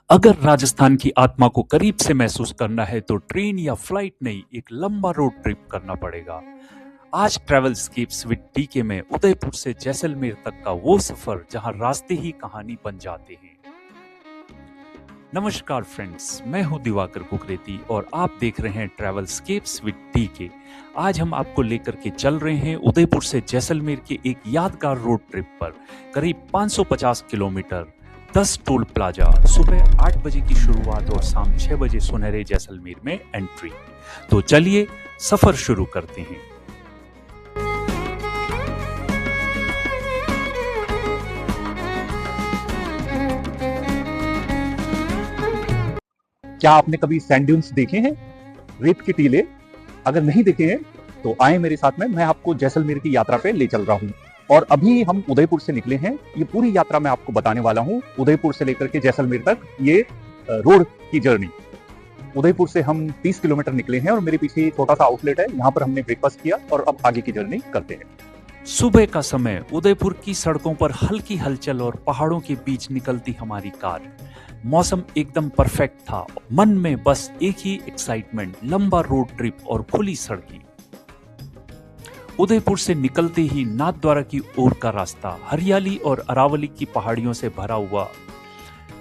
अगर राजस्थान की आत्मा को करीब से महसूस करना है तो ट्रेन या फ्लाइट नहीं, एक लंबा रोड ट्रिप करना पड़ेगा। आज ट्रैवल स्केप्स विद टीके में उदयपुर से जैसलमेर तक का वो सफर जहां रास्ते ही कहानी बन जाते हैं। नमस्कार फ्रेंड्स, मैं हूं दिवाकर कुकरेती और आप देख रहे हैं ट्रैवल स्केप्स विद टीके। आज हम आपको लेकर के चल रहे हैं उदयपुर से जैसलमेर के एक यादगार रोड ट्रिप पर। करीब 550 किलोमीटर, 10 टोल प्लाजा, सुबह 8 बजे की शुरुआत और शाम 6 बजे सुनहरे जैसलमेर में एंट्री। तो चलिए सफर शुरू करते हैं। क्या आपने कभी सैंड ड्यून्स देखे हैं, रेत के टीले? अगर नहीं देखे हैं तो आए मेरे साथ में, मैं आपको जैसलमेर की यात्रा पे ले चल रहा हूँ। और अभी हम उदयपुर से निकले हैं। ये पूरी यात्रा मैं आपको बताने वाला हूँ, उदयपुर से लेकर के जैसलमेर तक ये रोड की जर्नी। उदयपुर से हम 30 किलोमीटर निकले हैं और मेरे पीछे छोटा सा आउटलेट है, यहाँ पर हमने ब्रेकफास्ट किया और अब आगे की जर्नी करते हैं। सुबह का समय, उदयपुर की सड़कों पर हल्की हलचल और पहाड़ों के बीच निकलती हमारी कार। मौसम एकदम परफेक्ट था। मन में बस एक ही एक्साइटमेंट, लंबा रोड ट्रिप और खुली सड़कें। उदयपुर से निकलते ही नाथद्वारा की ओर का रास्ता हरियाली और अरावली की पहाड़ियों से भरा हुआ।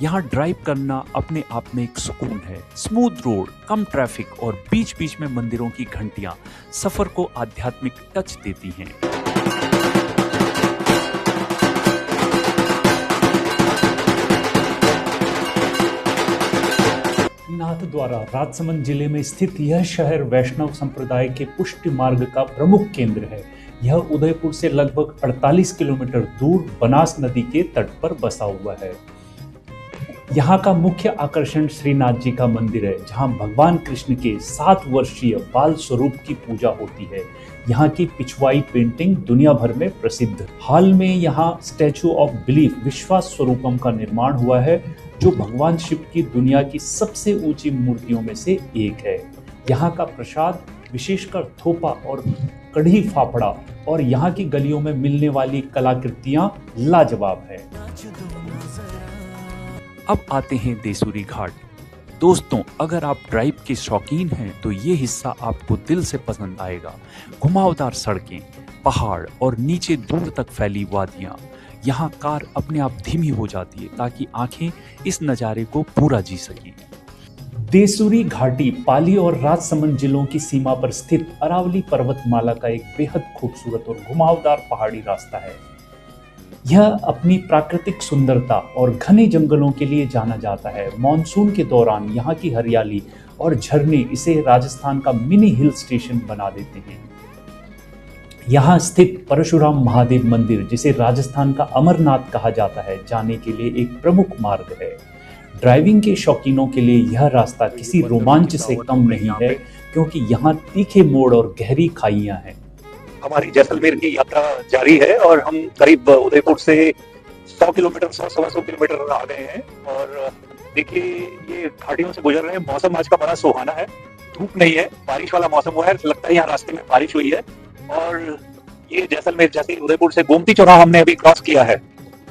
यहाँ ड्राइव करना अपने आप में एक सुकून है। स्मूथ रोड, कम ट्रैफिक और बीच बीच में मंदिरों की घंटियां सफर को आध्यात्मिक टच देती हैं। नाथद्वारा राजसमंद जिले में स्थित यह शहर वैष्णव संप्रदाय के पुष्टि मार्ग का प्रमुख केंद्र है। यह उदयपुर से लगभग 48 किलोमीटर दूर बनास नदी के तट पर बसा हुआ है। यहाँ का मुख्य आकर्षण श्रीनाथ जी का मंदिर है, जहाँ भगवान कृष्ण के 7 वर्षीय बाल स्वरूप की पूजा होती है। यहाँ की पिछवाई पेंटिंग दुनिया भर में प्रसिद्ध। हाल में यहाँ स्टैचू ऑफ बिलीफ, विश्वास स्वरूपम का निर्माण हुआ है, जो भगवान शिव की दुनिया की सबसे ऊंची मूर्तियों में से एक है। यहाँ का प्रसाद, विशेषकर थोपा और कढ़ी फाफड़ा, और यहाँ की गलियों में मिलने वाली कलाकृतियां लाजवाब है। अब आते हैं देसूरी घाट। दोस्तों, अगर आप ड्राइव के शौकीन हैं तो ये हिस्सा आपको दिल से पसंद आएगा। घुमावदार सड़कें, पहाड़ और नीचे दूर तक फैली वादियां। यहाँ कार अपने आप धीमी हो जाती है ताकि आंखें इस नज़ारे को पूरा जी सकें। देसूरी घाटी पाली और राजसमंद जिलों की सीमा पर स्थित अरावली पर्वतमाला का एक बेहद खूबसूरत और घुमावदार पहाड़ी रास्ता है। यह अपनी प्राकृतिक सुंदरता और घने जंगलों के लिए जाना जाता है। मॉनसून के दौरान यहाँ की हरियाली और झरने इसे राजस्थान का मिनी हिल स्टेशन बना देते हैं। यहाँ स्थित परशुराम महादेव मंदिर, जिसे राजस्थान का अमरनाथ कहा जाता है, जाने के लिए एक प्रमुख मार्ग है। ड्राइविंग के शौकीनों के लिए यह रास्ता किसी रोमांच से कम नहीं है, क्योंकि यहाँ तीखे मोड़ और गहरी खाइयां हैं। हमारी जैसलमेर की यात्रा जारी है और हम करीब उदयपुर से 100 किलोमीटर, 100-125 किलोमीटर आ गए हैं। और देखिए, ये घाटियों से गुजर रहे हैं। मौसम आज का बड़ा सुहाना है, धूप नहीं है, बारिश वाला मौसम हुआ है। लगता है यहाँ रास्ते में बारिश हुई है। और ये जैसलमेर, जैसे उदयपुर से गोमती चौराहा हमने अभी क्रॉस किया है,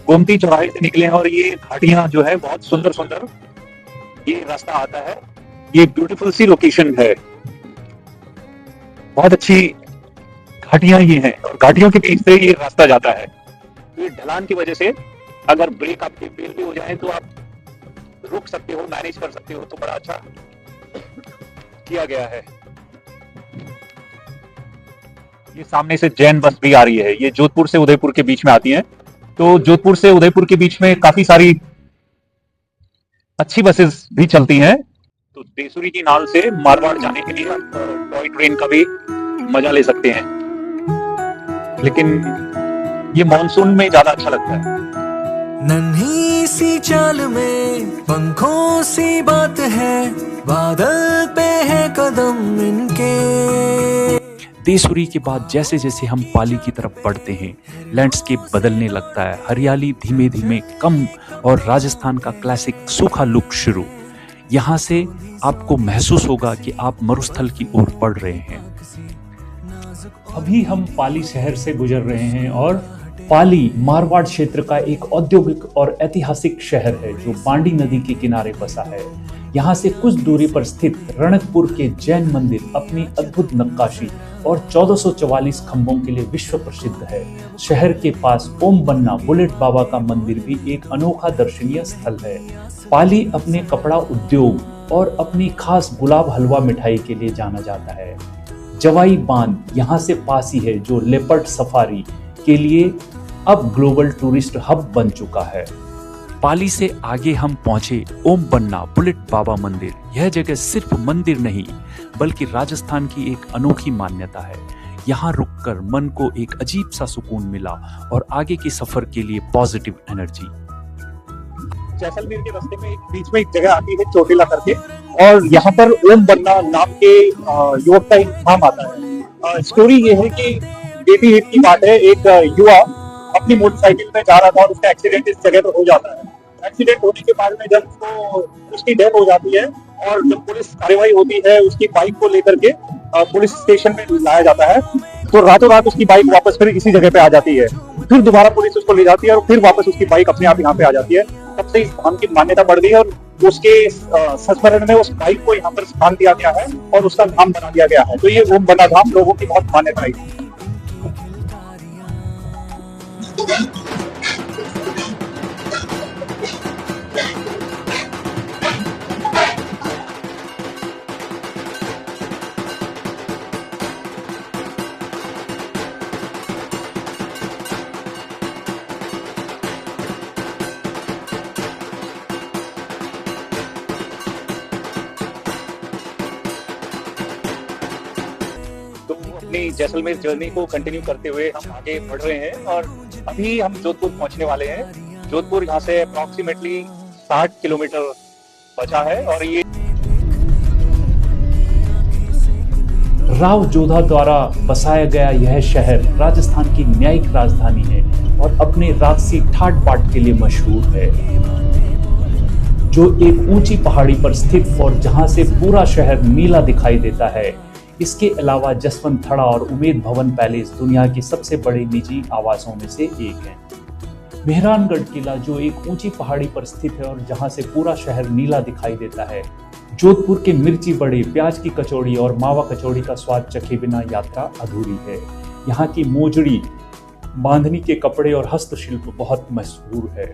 गोमती चौराहे से निकले हैं और ये घाटियां जो है बहुत सुंदर सुंदर ये रास्ता आता है। ये ब्यूटीफुल सी लोकेशन है, बहुत अच्छी घाटियां ये हैं और घाटियों के बीच से ये रास्ता जाता है। ये ढलान की वजह से अगर ब्रेक आपके फेल भी हो जाए तो आप रुक सकते हो, मैनेज कर सकते हो, तो बड़ा अच्छा किया गया है। ये सामने से जैन बस भी आ रही है। ये जोधपुर से उदयपुर के बीच में आती है। तो जोधपुर से उदयपुर के बीच में काफी सारी अच्छी बसेस भी चलती हैं। तो देसूरी की नाल से मारवाड़ जाने के लिए आप टॉय ट्रेन का भी मजा ले सकते हैं, लेकिन ये मॉनसून में ज्यादा अच्छा लगता है। नन्ही सी चाल में पंखों सी बात है, बादल पे है कदम इनके। देसूरी के बाद जैसे जैसे हम पाली की तरफ बढ़ते हैं, लैंडस्केप बदलने लगता है। हरियाली धीमे धीमे कम और राजस्थान का क्लासिक सूखा लुक शुरू। यहाँ से आपको महसूस होगा कि आप मरुस्थल की ओर बढ़ रहे हैं। अभी हम पाली शहर से गुजर रहे हैं और पाली मारवाड़ क्षेत्र का एक औद्योगिक और ऐतिहासिक शहर है जो बांडी नदी के किनारे बसा है। यहाँ से कुछ दूरी पर स्थित रणकपुर के जैन मंदिर अपनी अद्भुत नक्काशी और 1444 खंभों के लिए विश्व प्रसिद्ध है। शहर के पास ओम बन्ना बुलेट बाबा का मंदिर भी एक अनोखा दर्शनीय स्थल है। पाली अपने कपड़ा उद्योग और अपनी खास गुलाब हलवा मिठाई के लिए जाना जाता है। जवाई बांध यहाँ से पास ही है जो लेपर्ड सफारी के लिए अब ग्लोबल टूरिस्ट हब बन चुका है। पाली से आगे हम पहुंचे ओम बन्ना बुलेट बाबा मंदिर। यह जगह सिर्फ मंदिर नहीं बल्कि राजस्थान की एक अनोखी मान्यता है। यहाँ रुककर मन को एक अजीब सा सुकून मिला और आगे के सफर के लिए पॉजिटिव एनर्जी। जैसलमेर के रास्ते में बीच में एक जगह आती है चोटिला करके, और यहाँ पर ओम बन्ना नाम के युवक का एक नाम आता है। स्टोरी ये है कि 88 की बात है, एक युवा अपनी मोटरसाइकिल में जा रहा था और उसका एक्सीडेंट इस जगह पर हो जाता है। एक्सीडेंट होने के बाद में जब उसकी डेथ हो जाती है और जब पुलिस कार्रवाई होती है, उसकी बाइक को लेकर के पुलिस स्टेशन में लाया जाता है, तो रातों रात उसकी बाइक वापस फिर इसी जगह पे आ जाती है। फिर दोबारा पुलिस उसको ले जाती है और फिर वापस उसकी बाइक अपने आप यहाँ पे आ जाती है। तब से इस धाम की मान्यता बढ़ गई है और उसके संस्मरण में उस बाइक को यहाँ पर स्थान दिया गया है और उसका धाम बना दिया गया है। तो ये ओम बन्ना धाम लोगों की बहुत मान्यता है। अपनी जैसलमेर जर्नी को कंटिन्यू करते हुए हम आगे बढ़ रहे हैं और अभी हम जोधपुर पहुंचने वाले हैं। जोधपुर यहाँ से अप्रॉक्सीमेटली 60 किलोमीटर बचा है और ये राव जोधा द्वारा बसाया गया यह शहर राजस्थान की न्यायिक राजधानी है और अपने राजसी ठाट बाट के लिए मशहूर है, जो एक ऊंची पहाड़ी पर स्थित और जहां से पूरा शहर नीला दिखाई देता है। इसके अलावा जसवंत थड़ा और उमेद भवन पैलेस दुनिया के सबसे बड़े निजी आवासों में से एक है। मेहरानगढ़ किला जो एक ऊंची पहाड़ी पर स्थित है और जहां से पूरा शहर नीला दिखाई देता है। जोधपुर के मिर्ची बड़े, प्याज की कचौड़ी और मावा कचौड़ी का स्वाद चखे बिना यात्रा अधूरी है। यहाँ की मोजड़ी, बांधनी के कपड़े और हस्तशिल्प बहुत मशहूर है।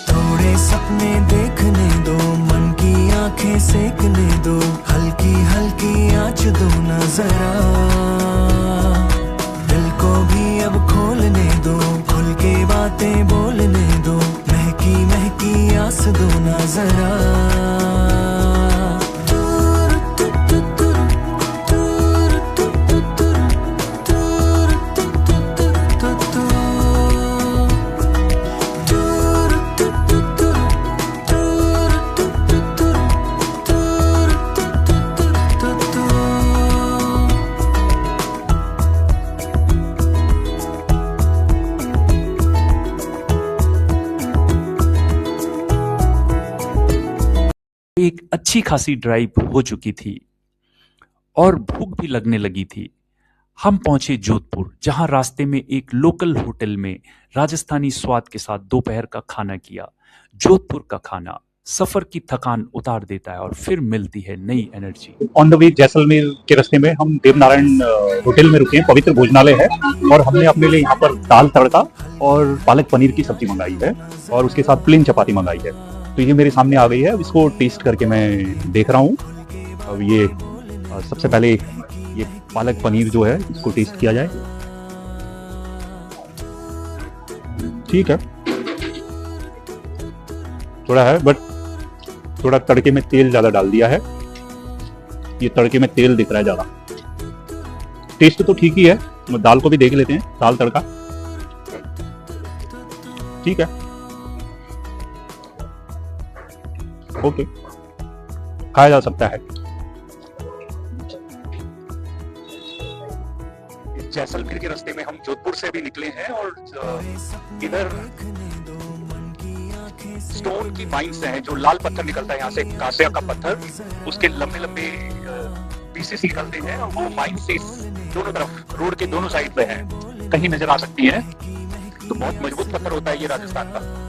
थोड़े सपने देखने दो, मन की आंखें सेकने दो, हल्की हल्की आँच दो ना जरा, दिल को भी अब खोलने दो, खुल के बातें बोलने दो, महकी महकी आस दो ना जरा। एक अच्छी खासी ड्राइव हो चुकी थी और भूख भी लगने लगी थी। हम पहुंचे जोधपुर, जहां रास्ते में एक लोकल होटल में राजस्थानी स्वाद के साथ दोपहर का खाना किया। जोधपुर का खाना सफर की थकान उतार देता है और फिर मिलती है नई एनर्जी। ऑन द वे जैसलमेर के रास्ते में हम देवनारायण होटल में रुके हैं, पवित्र भोजनालय है, और हमने अपने लिए यहाँ पर दाल तड़का और पालक पनीर की सब्जी मंगाई है और उसके साथ प्लेन चपाती मंगाई है। तो ये मेरे सामने आ गई है, अब इसको टेस्ट करके मैं देख रहा हूँ। अब ये सबसे पहले ये पालक पनीर जो है इसको टेस्ट किया जाए। ठीक है, थोड़ा है बट थोड़ा तड़के में तेल ज्यादा डाल दिया है। ये तड़के में तेल दिख रहा है ज्यादा। टेस्ट तो ठीक ही है, दाल को भी देख लेते हैं। दाल तड़का ठीक है, ओके, खाया जा सकता है। जैसलमेर के रास्ते में हम जोधपुर से भी निकले हैं और इधर स्टोन की माइंस हैं, जो लाल पत्थर निकलता है यहाँ से, कांसे का पत्थर, उसके लंबे लंबे पीसेस निकलते हैं और वो माइंस से दोनों तरफ रोड के दोनों साइड पे हैं। कहीं नजर आ सकती है। तो बहुत मजबूत पत्थर होता है ये राजस्थान का।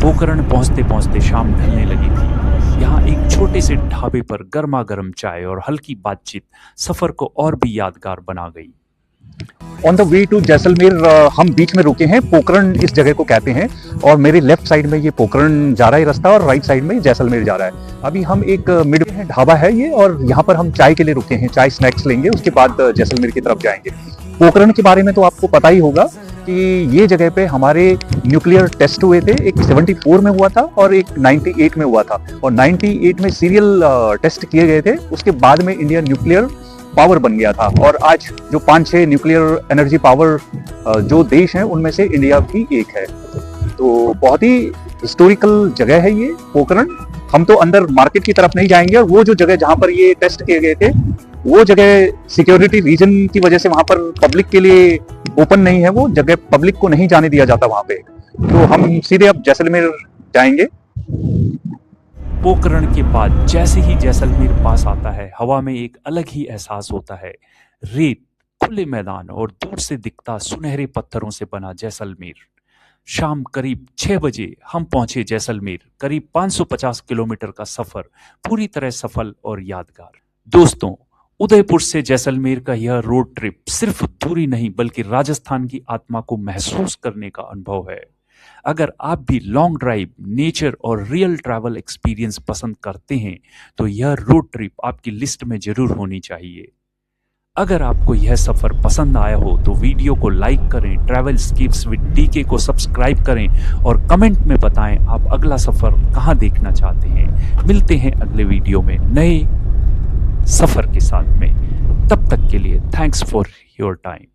पोखरण पहुंचते पहुंचते शाम ढलने लगी थी। यहाँ एक छोटे से ढाबे पर गर्मा गर्म चाय और हल्की बातचीत सफर को और भी यादगार बना गई। On the way to Jaisalmer हम बीच में रुके हैं। पोखरण इस जगह को कहते हैं और मेरे लेफ्ट साइड में ये पोखरण जा रहा है रास्ता और राइट साइड में जैसलमेर जा रहा है। अभी हम एक मिड में ढाबा है ये और यहाँ पर हम चाय के लिए रुके हैं, चाय स्नैक्स लेंगे, उसके बाद जैसलमेर की तरफ जाएंगे। पोखरण के बारे में तो आपको पता ही होगा कि ये जगह पे हमारे न्यूक्लियर टेस्ट हुए थे। एक 74 में हुआ था और एक 98 में हुआ था और 98 में सीरियल टेस्ट किए गए थे। उसके बाद में इंडिया न्यूक्लियर पावर बन गया था और आज जो 5-6 न्यूक्लियर एनर्जी पावर जो देश हैं उनमें से इंडिया भी एक है। तो बहुत ही हिस्टोरिकल जगह है ये पोखरण। हम तो अंदर मार्केट की तरफ नहीं जाएंगे और वो जो जगह जहाँ पर ये टेस्ट किए गए थे वो जगह सिक्योरिटी रीजन की वजह से वहां पर पब्लिक के लिए ओपन नहीं है, वो जगह पब्लिक को नहीं जाने दिया जाता वहां पे। तो हम सीधे अब जैसलमेर जाएंगे। पोखरण के बाद जैसे ही जैसलमेर पास आता है, हवा में एक अलग ही एहसास होता है। रेत, खुले मैदान और दूर से दिखता सुनहरे पत्थरों से बना जैसलमेर। शाम करीब 6 बजे हम पहुंचे जैसलमेर। करीब 550 किलोमीटर का सफर पूरी तरह सफल और यादगार। दोस्तों, उदयपुर से जैसलमेर का यह रोड ट्रिप सिर्फ दूरी नहीं बल्कि राजस्थान की आत्मा को महसूस करने का अनुभव है। अगर आप भी लॉन्ग ड्राइव, नेचर और रियल ट्रैवल एक्सपीरियंस पसंद करते हैं तो यह रोड ट्रिप आपकी लिस्ट में जरूर होनी चाहिए। अगर आपको यह सफर पसंद आया हो तो वीडियो को लाइक करें, ट्रैवल स्किप्स विद डीके को सब्सक्राइब करें और कमेंट में बताएं आप अगला सफर कहां देखना चाहते हैं। मिलते हैं अगले वीडियो में नए सफर के साथ में। तब तक के लिए थैंक्स फॉर योर टाइम।